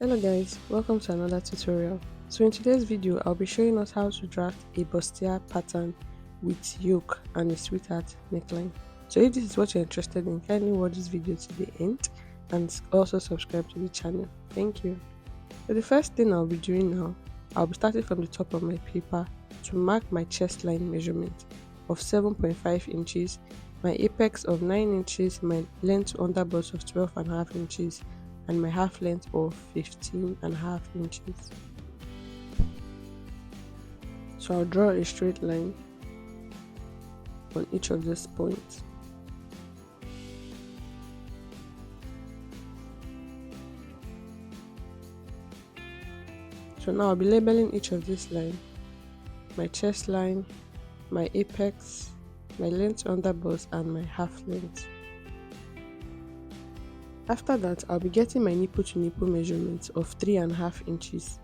Hello guys, welcome to another tutorial. So in today's video, I'll be showing us how to draft a burstier pattern with yoke and a sweetheart neckline. So if this is what you're interested in, kindly watch this video to the end and also subscribe to the channel. Thank you. So the first thing I'll be doing now, I'll be starting from the top of my paper to mark my chest line measurement of 7.5 inches, my apex of 9 inches, my length to underbust of 12.5 inches, and my half length of 15.5 inches. So I'll draw a straight line on each of these points. So now I'll be labeling each of this line: my chest line, my apex, my length to underbust, and my half length. After that, I'll be getting my nipple to nipple measurement of 3.5 inches,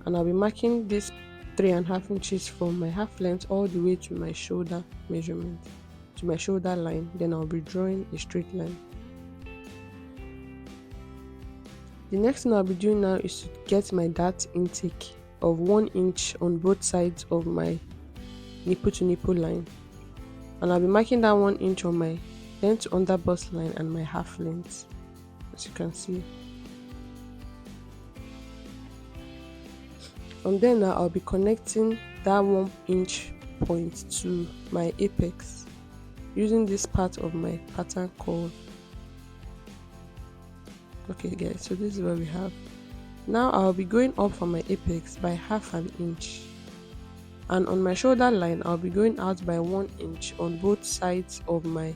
and I'll be marking this 3.5 inches from my half length all the way to my shoulder measurement, to my shoulder line. Then I'll be drawing a straight line. The next thing I'll be doing now is to get my dart intake of 1 inch on both sides of my nipple to nipple line, and I'll be marking that 1 inch on my length to underbust line and my half length, as you can see. From there now, I'll be connecting that 1 inch point to my apex using this part of my pattern called. Okay guys, so this is what we have. Now I'll be going up from my apex by half an inch, and on my shoulder line I'll be going out by 1 inch on both sides of my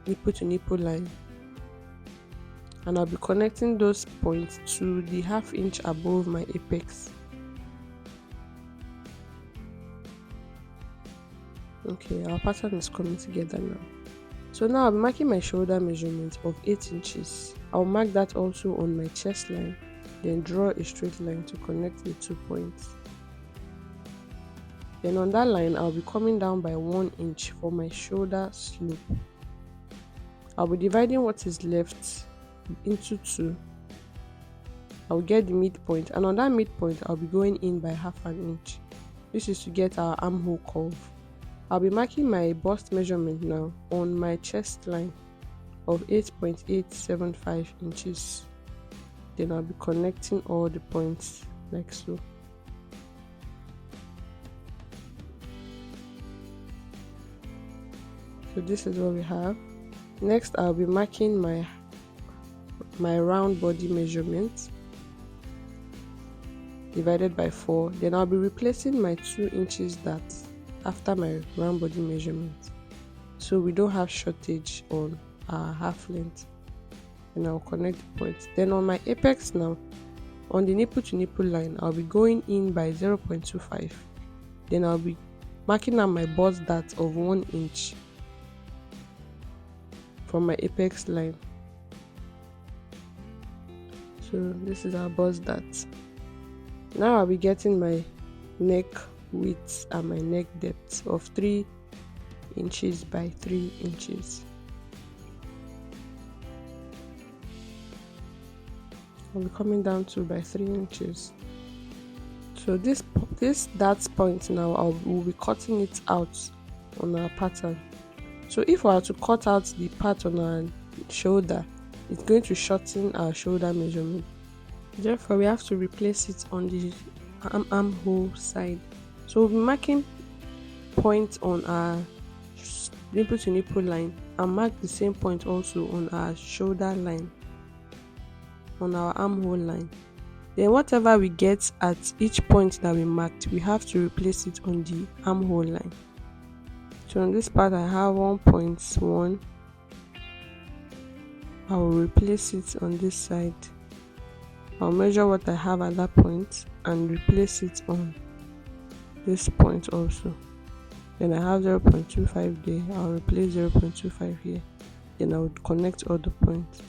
nipple to nipple line, and I'll be connecting those points to the half inch above my apex. Okay, our pattern is coming together now. So now I'll be marking my shoulder measurement of 8 inches. I'll mark that also on my chest line, then draw a straight line to connect the 2 points. Then on that line, I'll be coming down by 1 inch for my shoulder slope. I'll be dividing what is left into 2. I'll get the midpoint, and on that midpoint I'll be going in by half an inch. This is to get our armhole curve. I'll be marking my bust measurement now on my chest line of 8.875 inches. Then I'll be connecting all the points like so. So this is what we have. Next, I'll be marking my round body measurement divided by 4. Then I'll be replacing my 2 inches dart after my round body measurement, so we don't have shortage on our half length. And I'll connect the points. Then on my apex now, on the nipple to nipple line, I'll be going in by 0.25. Then I'll be marking out my bust dart of 1 inch from my apex line. So this is our bust dart. Now I'll be getting my neck width and my neck depth of 3 inches by 3 inches. I'll be coming down to by 3 inches. So this dart point now, we'll be cutting it out on our pattern. So if we are to cut out the part on our shoulder, it's going to shorten our shoulder measurement. Therefore, we have to replace it on the armhole side. So we'll be marking points on our nipple to nipple line and mark the same point also on our shoulder line, on our armhole line. Then whatever we get at each point that we marked, we have to replace it on the armhole line. So on this part I have 1.1. I will replace it on this side. I'll measure what I have at that point and replace it on this point also. Then I have 0.25 there. I'll replace 0.25 here. Then I would connect all the points.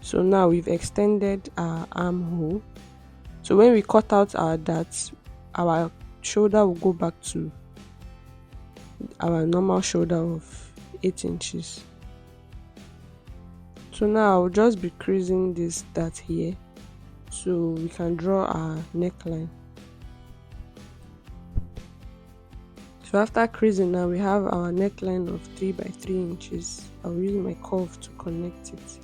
So now we've extended our armhole. So when we cut out our darts, our shoulder will go back to our normal shoulder of 8 inches. So now I'll just be creasing this dart here so we can draw our neckline. So after creasing now, we have our neckline of 3 by 3 inches. I'll use my curve to connect it.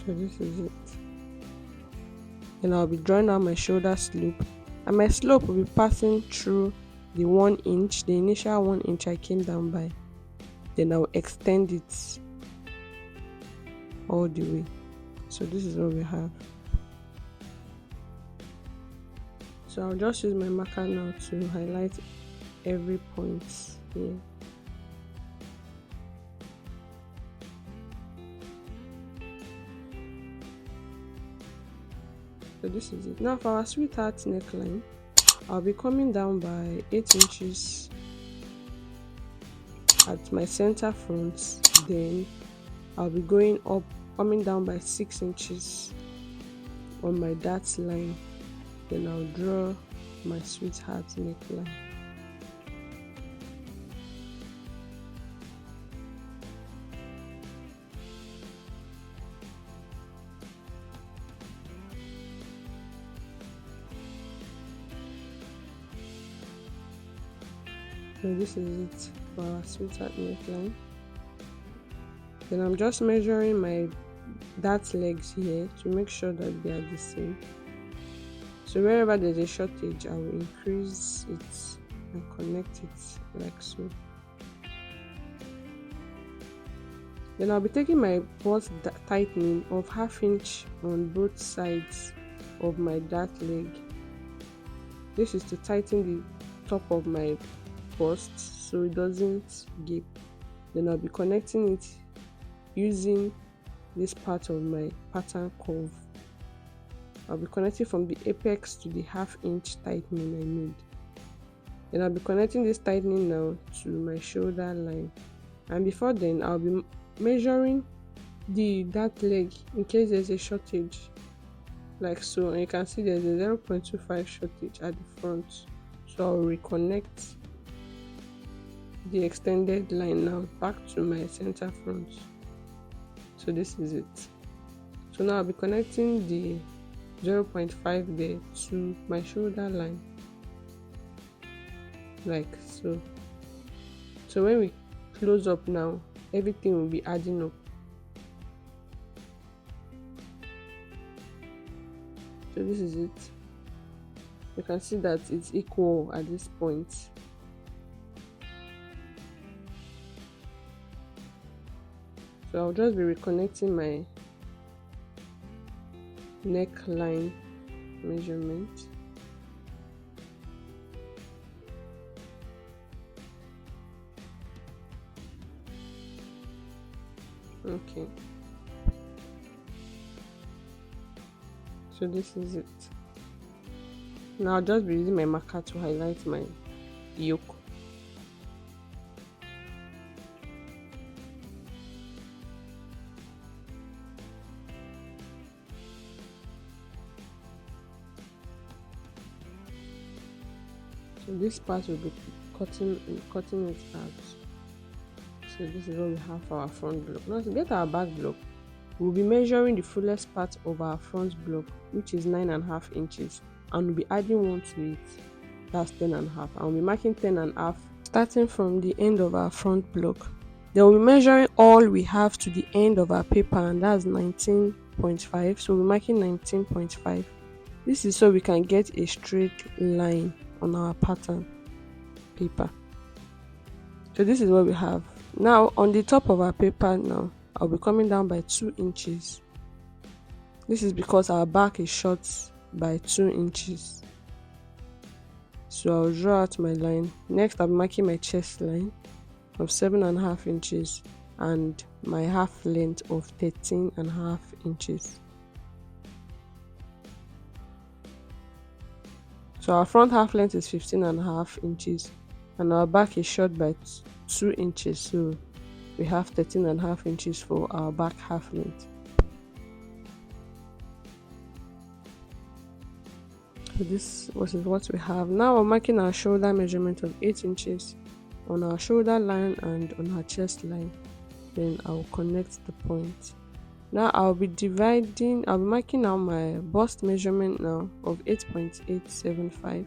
So this is it. Then I'll be drawing out my shoulder slope, and my slope will be passing through the 1 inch, the initial 1 inch I came down by. Then I'll extend it all the way. So this is what we have. So I'll just use my marker now to highlight every point here. So this is it. Now for our sweetheart neckline, I'll be coming down by 8 inches at my center front. Then I'll be going up, coming down by 6 inches on my dart line. Then I'll draw my sweetheart neckline. So this is it for our sweetheart neckline. Then I'm just measuring my dart legs here to make sure that they are the same. So wherever there's a shortage, I will increase it and connect it like so. Then I'll be taking my bust tightening of 1/2 inch on both sides of my dart leg. This is to tighten the top of my bust so it doesn't gape. Then I'll be connecting it using this part of my pattern curve. I'll be connecting from the apex to the 1/2 inch tightening I made. Then I'll be connecting this tightening now to my shoulder line. And before then, I'll be measuring the dart leg in case there's a shortage, like so. And you can see there's a 0.25 shortage at the front. So I'll reconnect the extended line now back to my center front. So this is it. So now I'll be connecting the 0.5 there to my shoulder line, like so. So when we close up now, everything will be adding up. So this is it. You can see that it's equal at this point. So I'll just be reconnecting my neckline measurement. Okay, so this is it. Now I'll just be using my marker to highlight my yoke. So this part will be cutting it out. So this is what we have for our front block. Now to get our back block, we'll be measuring the fullest part of our front block, which is 9.5 inches, and we'll be adding 1 to it. That's 10.5, and we'll be marking 10.5 starting from the end of our front block. Then we'll be measuring all we have to the end of our paper, and that's 19.5. So we're marking 19.5. This is so we can get a straight line on our pattern paper. So this is what we have. Now on the top of our paper, now I'll be coming down by 2 inches. This is because our back is short by 2 inches. So I'll draw out my line. Next I'll be marking my chest line of 7.5 inches and my half length of 13.5 inches. So our front half length is 15.5 inches and our back is short by 2 inches, so we have 13.5 inches for our back half length. So this is what we have. Now we're marking our shoulder measurement of 8 inches on our shoulder line and on our chest line. then I'll connect the point. Now I'll be marking out my bust measurement now of 8.875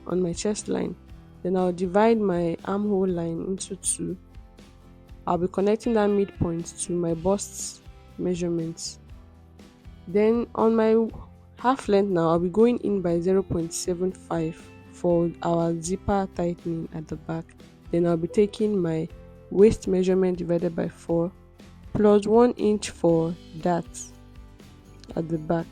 on my chest line. Then I'll divide my armhole line into two. I'll be connecting that midpoint to my bust measurements. Then on my half length now, I'll be going in by 0.75 for our zipper tightening at the back. Then I'll be taking my waist measurement divided by 4 plus 1 inch for that at the back.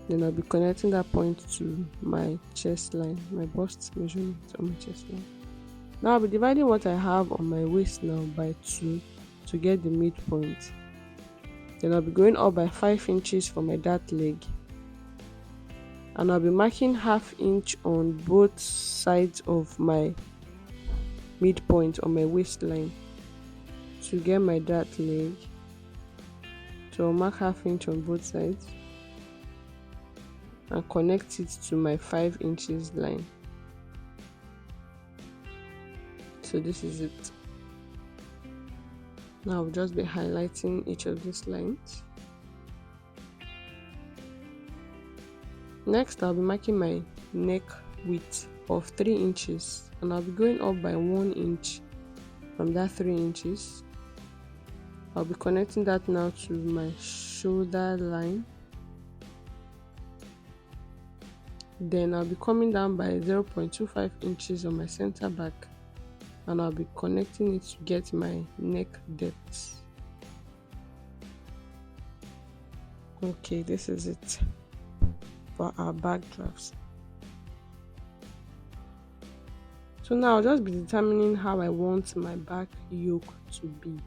Then I'll be connecting that point to my chest line, my bust measurement on my chest line. Now I'll be dividing what I have on my waist now by 2 to get the midpoint. Then I'll be going up by 5 inches for my dart leg. And I'll be marking ½ inch on both sides of my midpoint on my waistline to get my dart leg. So I'll mark ½ inch on both sides and connect it to my 5 inches line. So this is it. Now I'll just be highlighting each of these lines. Next, I'll be marking my neck width of 3 inches and I'll be going up by 1 inch from that 3 inches. I'll be connecting that now to my shoulder line. Then I'll be coming down by 0.25 inches on my center back and I'll be connecting it to get my neck depth. Okay, this is it for our back drafts. So now I'll just be determining how I want my back yoke to be.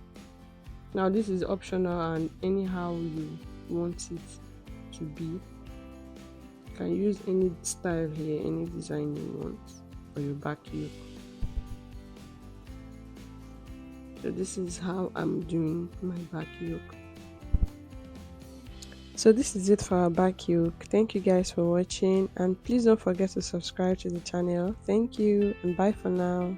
Now this is optional and anyhow you want it to be. You can use any style here, any design you want for your back yoke. So this is how I'm doing my back yoke. So this is it for our back yoke. Thank you guys for watching and please don't forget to subscribe to the channel. Thank you and bye for now.